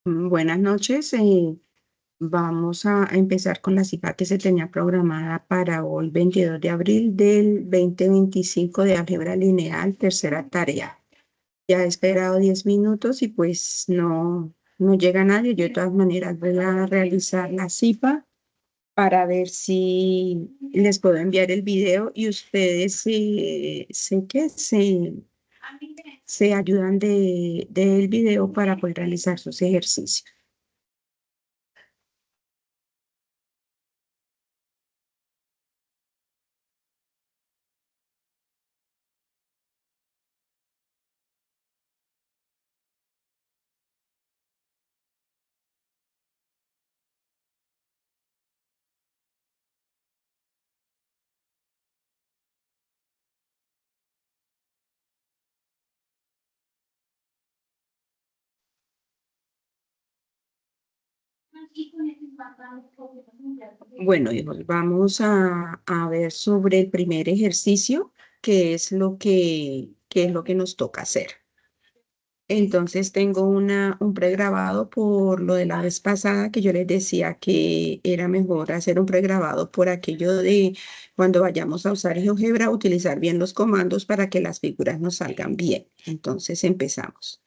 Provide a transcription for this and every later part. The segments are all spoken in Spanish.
Buenas noches. Vamos a empezar con la cita que se tenía programada para hoy, 22 de abril del 2025 de álgebra lineal, tercera tarea. Ya he esperado 10 minutos y pues no llega nadie. Yo de todas maneras voy a realizar la cita para ver si les puedo enviar el video y ustedes se ayudan del video para poder realizar sus ejercicios. Bueno, hijos, vamos a ver sobre el primer ejercicio, que es qué es lo que nos toca hacer. Entonces tengo un pregrabado por lo de la vez pasada que yo les decía que era mejor hacer un pregrabado por aquello de cuando vayamos a usar GeoGebra, utilizar bien los comandos para que las figuras nos salgan bien. Entonces empezamos.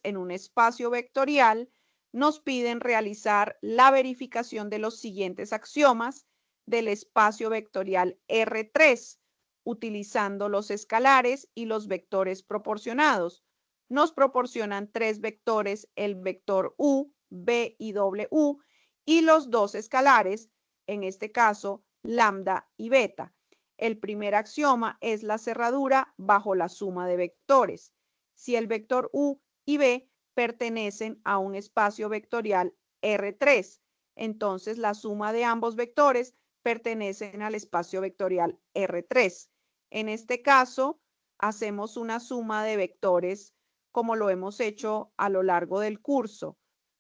En un espacio vectorial, nos piden realizar la verificación de los siguientes axiomas del espacio vectorial R3, utilizando los escalares y los vectores proporcionados. Nos proporcionan tres vectores, el vector U, V y W, y los dos escalares, en este caso, lambda y beta. El primer axioma es la cerradura bajo la suma de vectores. Si el vector U y B pertenecen a un espacio vectorial R3. Entonces, la suma de ambos vectores pertenecen al espacio vectorial R3. En este caso, hacemos una suma de vectores como lo hemos hecho a lo largo del curso,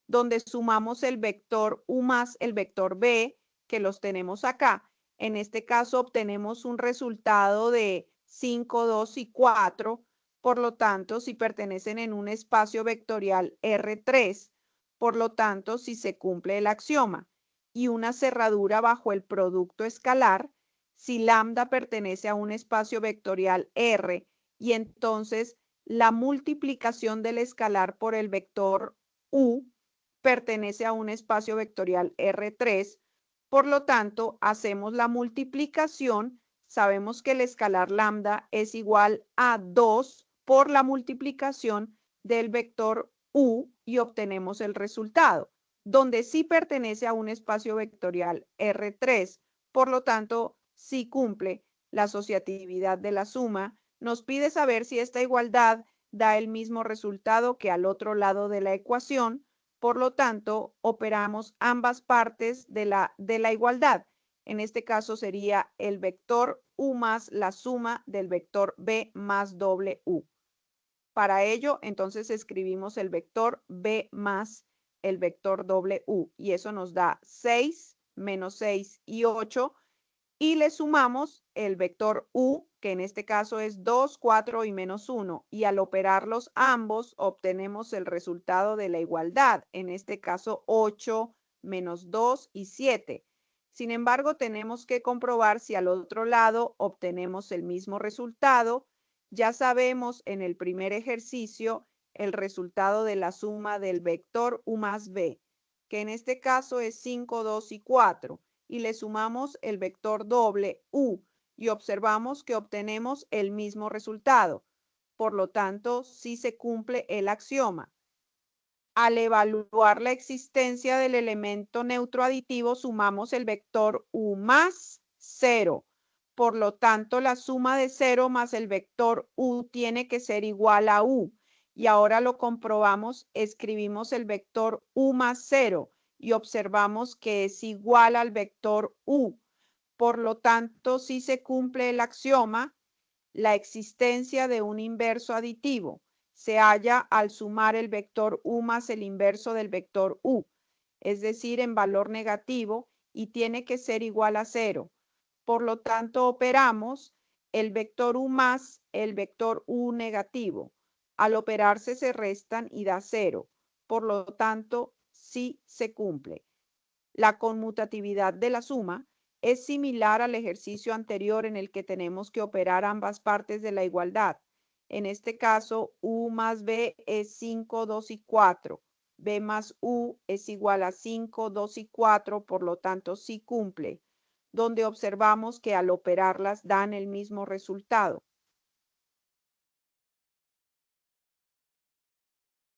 donde sumamos el vector U más el vector B, que los tenemos acá. En este caso, obtenemos un resultado de 5, 2 y 4. Por lo tanto, si pertenecen en un espacio vectorial R3, por lo tanto, si se cumple el axioma, y una cerradura bajo el producto escalar, si lambda pertenece a un espacio vectorial R, y entonces la multiplicación del escalar por el vector U pertenece a un espacio vectorial R3, por lo tanto, hacemos la multiplicación. Sabemos que el escalar lambda es igual a 2 por la multiplicación del vector U y obtenemos el resultado, donde sí pertenece a un espacio vectorial R3, por lo tanto, sí cumple la asociatividad de la suma. Nos pide saber si esta igualdad da el mismo resultado que al otro lado de la ecuación. Por lo tanto, operamos ambas partes de la igualdad. En este caso sería el vector U más la suma del vector B más doble U. Para ello, entonces escribimos el vector B más el vector doble U y eso nos da 6 menos 6 y 8 y le sumamos el vector U, que en este caso es 2, 4 y menos 1, y al operarlos ambos obtenemos el resultado de la igualdad, en este caso 8 menos 2 y 7. Sin embargo, tenemos que comprobar si al otro lado obtenemos el mismo resultado. Ya sabemos en el primer ejercicio el resultado de la suma del vector U más B, que en este caso es 5, 2 y 4 y le sumamos el vector doble U y observamos que obtenemos el mismo resultado. Por lo tanto, sí se cumple el axioma. Al evaluar la existencia del elemento neutro aditivo, sumamos el vector U más 0. Por lo tanto, la suma de 0 más el vector U tiene que ser igual a U. Y ahora lo comprobamos, escribimos el vector U más 0 y observamos que es igual al vector U. Por lo tanto, si se cumple el axioma, la existencia de un inverso aditivo se halla al sumar el vector U más el inverso del vector U, es decir, en valor negativo, y tiene que ser igual a 0. Por lo tanto, operamos el vector U más el vector U negativo. Al operarse se restan y da 0. por lo tanto, sí se cumple. La conmutatividad de la suma es similar al ejercicio anterior en el que tenemos que operar ambas partes de la igualdad. En este caso, U más B es 5, 2 y 4. B más U es igual a 5, 2 y 4, por lo tanto, sí cumple, donde observamos que al operarlas dan el mismo resultado.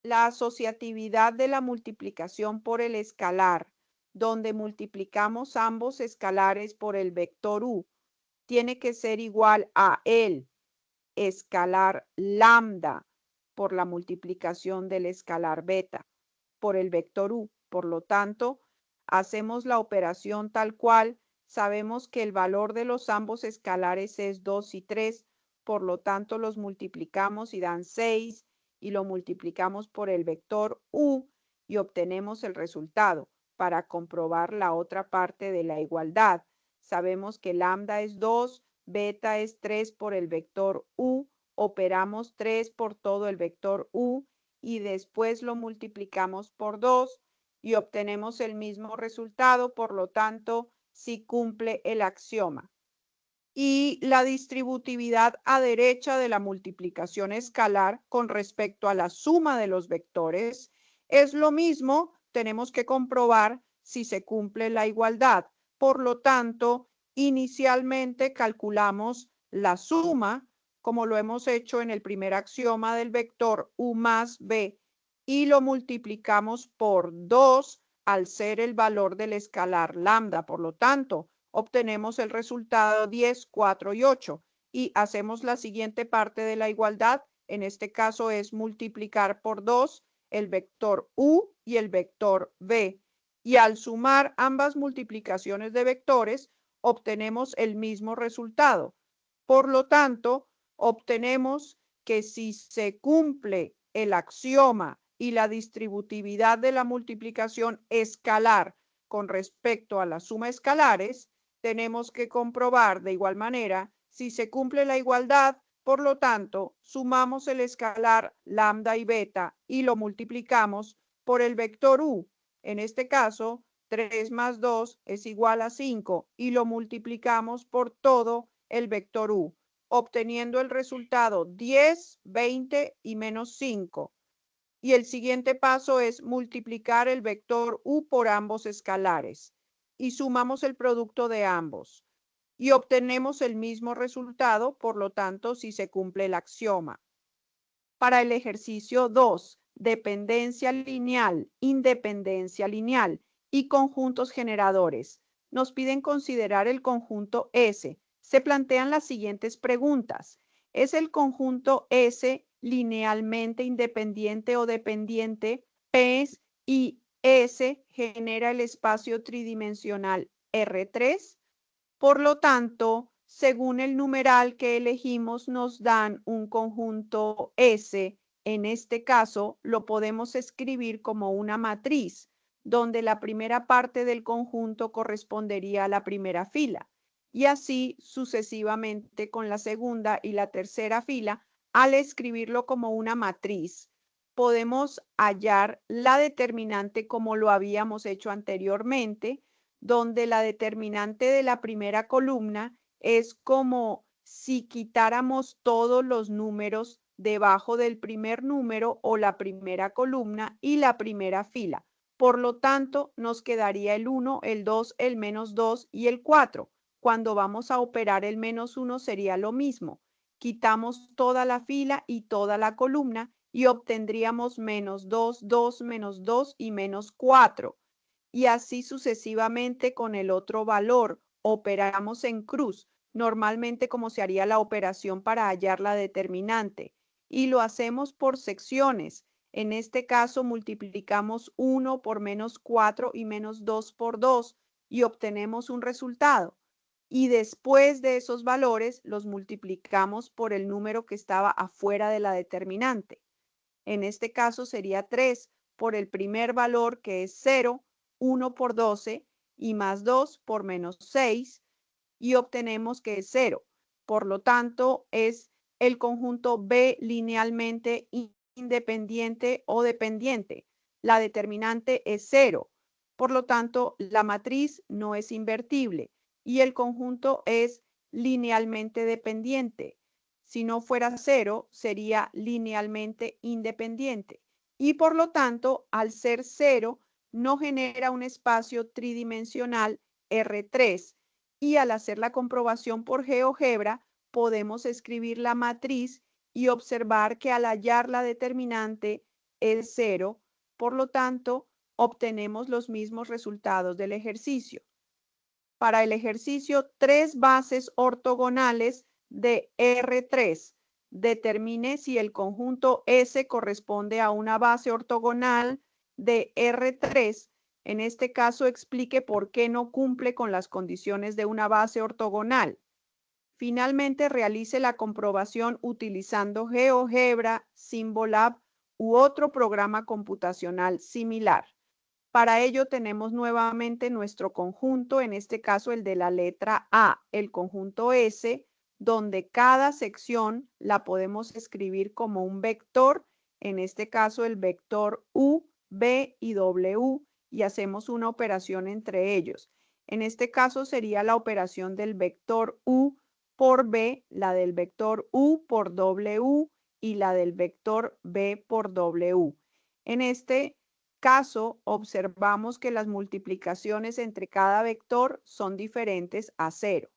La asociatividad de la multiplicación por el escalar, donde multiplicamos ambos escalares por el vector u, tiene que ser igual a el escalar lambda por la multiplicación del escalar beta por el vector u. Por lo tanto, hacemos la operación tal cual. Sabemos que el valor de los ambos escalares es 2 y 3, por lo tanto los multiplicamos y dan 6 y lo multiplicamos por el vector u y obtenemos el resultado. Para comprobar la otra parte de la igualdad, sabemos que lambda es 2, beta es 3 por el vector u, operamos 3 por todo el vector u y después lo multiplicamos por 2 y obtenemos el mismo resultado, por lo tanto, sí cumple el axioma. Y la distributividad a derecha de la multiplicación escalar con respecto a la suma de los vectores es lo mismo, tenemos que comprobar si se cumple la igualdad. Por lo tanto, inicialmente calculamos la suma, como lo hemos hecho en el primer axioma del vector u más b, y lo multiplicamos por 2 al ser el valor del escalar lambda. Por lo tanto, obtenemos el resultado 10, 4 y 8 y hacemos la siguiente parte de la igualdad. En este caso es multiplicar por 2 el vector u y el vector v. Y al sumar ambas multiplicaciones de vectores, obtenemos el mismo resultado. Por lo tanto, obtenemos que si se cumple el axioma y la distributividad de la multiplicación escalar con respecto a la suma escalares, tenemos que comprobar de igual manera si se cumple la igualdad. Por lo tanto, sumamos el escalar lambda y beta y lo multiplicamos por el vector u. En este caso, 3 más 2 es igual a 5 y lo multiplicamos por todo el vector u, obteniendo el resultado 10, 20 y menos 5. Y el siguiente paso es multiplicar el vector u por ambos escalares y sumamos el producto de ambos y obtenemos el mismo resultado, por lo tanto, si se cumple el axioma. Para el ejercicio 2, dependencia lineal, independencia lineal y conjuntos generadores, nos piden considerar el conjunto S. Se plantean las siguientes preguntas. ¿Es el conjunto S linealmente independiente o dependiente? P y S genera el espacio tridimensional R3. Por lo tanto, según el numeral que elegimos, nos dan un conjunto S. En este caso, lo podemos escribir como una matriz, donde la primera parte del conjunto correspondería a la primera fila, y así sucesivamente con la segunda y la tercera fila. Al escribirlo como una matriz, podemos hallar la determinante como lo habíamos hecho anteriormente, donde la determinante de la primera columna es como si quitáramos todos los números debajo del primer número o la primera columna y la primera fila. Por lo tanto, nos quedaría el 1, el 2, el menos 2 y el 4. Cuando vamos a operar el menos 1 sería lo mismo. Quitamos toda la fila y toda la columna y obtendríamos menos 2, 2, menos 2 y menos 4. Y así sucesivamente con el otro valor. Operamos en cruz, normalmente como se haría la operación para hallar la determinante. Y lo hacemos por secciones. En este caso multiplicamos 1 por menos 4 y menos 2 por 2 y obtenemos un resultado. Y después de esos valores los multiplicamos por el número que estaba afuera de la determinante. En este caso sería 3 por el primer valor que es 0, 1 por 12 y más 2 por menos 6 y obtenemos que es 0. Por lo tanto, es el conjunto B linealmente independiente o dependiente. la determinante es 0. Por lo tanto, la matriz no es invertible y el conjunto es linealmente dependiente. Si no fuera 0, sería linealmente independiente. Y por lo tanto, al ser 0, no genera un espacio tridimensional R3. Y al hacer la comprobación por GeoGebra, podemos escribir la matriz y observar que al hallar la determinante es 0, por lo tanto, obtenemos los mismos resultados del ejercicio. Para el ejercicio, 3 bases ortogonales de R3. Determine si el conjunto S corresponde a una base ortogonal de R3. En este caso, explique por qué no cumple con las condiciones de una base ortogonal. Finalmente, realice la comprobación utilizando GeoGebra, Symbolab u otro programa computacional similar. Para ello tenemos nuevamente nuestro conjunto, en este caso el de la letra A, el conjunto S, donde cada sección la podemos escribir como un vector, en este caso el vector U, B y W, y hacemos una operación entre ellos. En este caso sería la operación del vector U por B, la del vector U por W y la del vector B por W. En este caso, observamos que las multiplicaciones entre cada vector son diferentes a 0.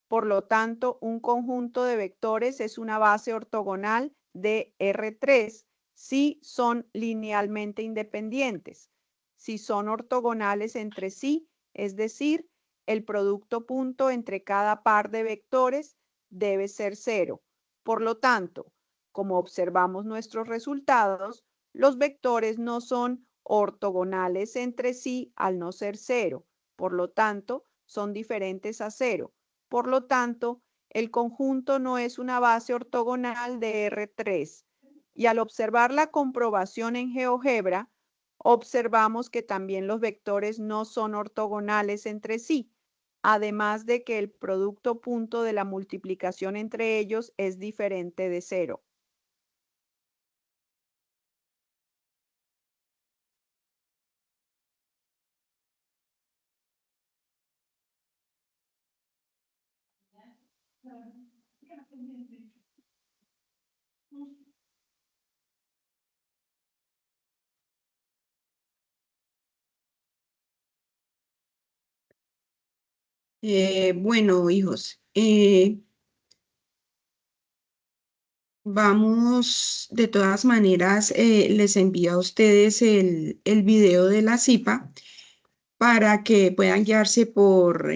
Por lo tanto, un conjunto de vectores es una base ortogonal de R3 si son linealmente independientes. Si son ortogonales entre sí, es decir, el producto punto entre cada par de vectores debe ser 0. Por lo tanto, como observamos nuestros resultados, los vectores no son ortogonales entre sí al no ser 0. Por lo tanto, son diferentes a 0. Por lo tanto, el conjunto no es una base ortogonal de R3. Y al observar la comprobación en GeoGebra, observamos que también los vectores no son ortogonales entre sí, además de que el producto punto de la multiplicación entre ellos es diferente de 0. Bueno, hijos, vamos, de todas maneras, les envío a ustedes el video de la CIPA para que puedan guiarse por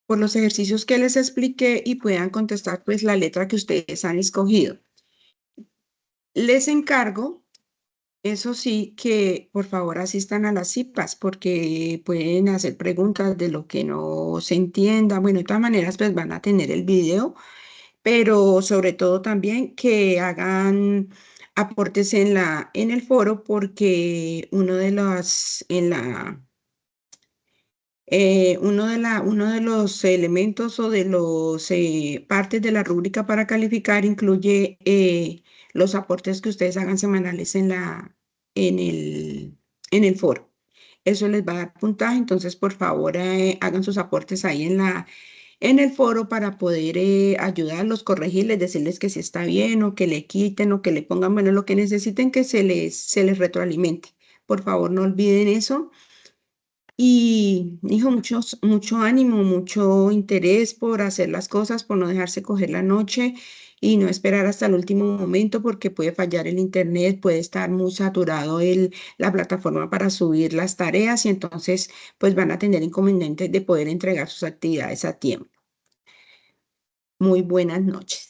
los ejercicios que les expliqué y puedan contestar pues la letra que ustedes han escogido. Les encargo, eso sí, que por favor asistan a las CIPAs porque pueden hacer preguntas de lo que no se entienda. Bueno, de todas maneras pues van a tener el video, pero sobre todo también que hagan aportes en el foro porque uno de los elementos o de los partes de la rúbrica para calificar incluye los aportes que ustedes hagan semanales en en el foro. Eso les va a dar puntaje, entonces por favor hagan sus aportes ahí en el foro para poder ayudarlos, corregirles, decirles que si está bien o que le quiten o que le pongan, bueno, lo que necesiten que se les retroalimente. Por favor, no olviden eso. Y dijo mucho ánimo, mucho interés por hacer las cosas, por no dejarse coger la noche y no esperar hasta el último momento porque puede fallar el internet, puede estar muy saturado la plataforma para subir las tareas y entonces pues van a tener inconvenientes de poder entregar sus actividades a tiempo. Muy buenas noches.